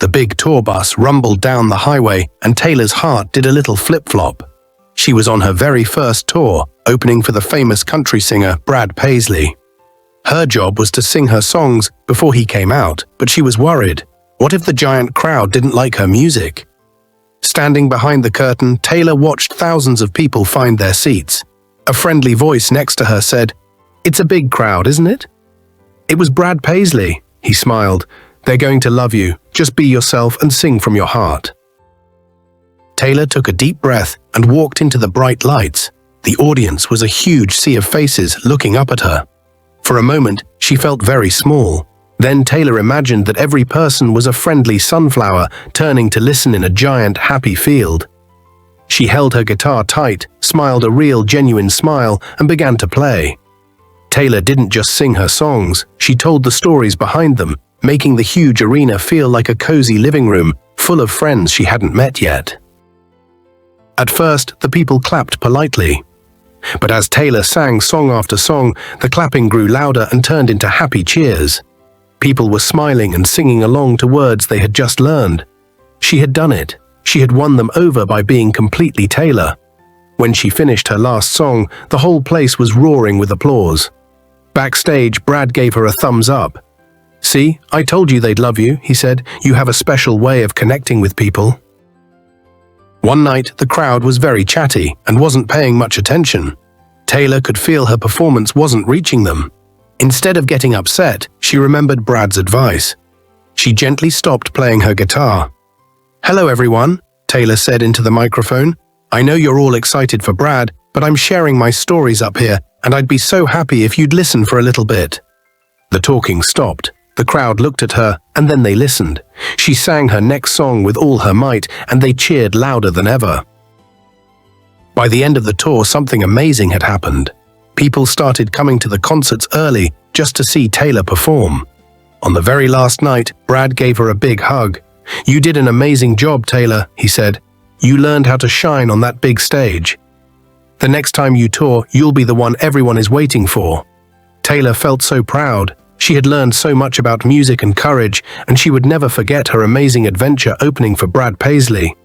The big tour bus rumbled down the highway and Taylor's heart did a little flip-flop. She was on her very first tour, opening for the famous country singer Brad Paisley. Her job was to sing her songs before he came out, but she was worried. What if the giant crowd didn't like her music? Standing behind the curtain, Taylor watched thousands of people find their seats. A friendly voice next to her said, "It's a big crowd, isn't it?" It was Brad Paisley. He smiled. "They're going to love you. Just be yourself and sing from your heart." Taylor took a deep breath and walked into the bright lights. The audience was a huge sea of faces looking up at her. For a moment, she felt very small. Then Taylor imagined that every person was a friendly sunflower turning to listen in a giant, happy field. She held her guitar tight, smiled a real, genuine smile, and began to play. Taylor didn't just sing her songs, she told the stories behind them, making the huge arena feel like a cozy living room full of friends she hadn't met yet. At first, the people clapped politely. But as Taylor sang song after song, the clapping grew louder and turned into happy cheers. People were smiling and singing along to words they had just learned. She had done it. She had won them over by being completely Taylor. When she finished her last song, the whole place was roaring with applause. Backstage, Brad gave her a thumbs up. "See, I told you they'd love you," he said. "You have a special way of connecting with people." One night, the crowd was very chatty and wasn't paying much attention. Taylor could feel her performance wasn't reaching them. Instead of getting upset, she remembered Brad's advice. She gently stopped playing her guitar. "Hello, everyone," Taylor said into the microphone. "I know you're all excited for Brad, but I'm sharing my stories up here, and I'd be so happy if you'd listen for a little bit." The talking stopped. The crowd looked at her, and then they listened. She sang her next song with all her might, and they cheered louder than ever. By the end of the tour, something amazing had happened. People started coming to the concerts early just to see Taylor perform. On the very last night, Brad gave her a big hug. "You did an amazing job, Taylor," he said. "You learned how to shine on that big stage. The next time you tour, you'll be the one everyone is waiting for." Taylor felt so proud. She had learned so much about music and courage, and she would never forget her amazing adventure opening for Brad Paisley.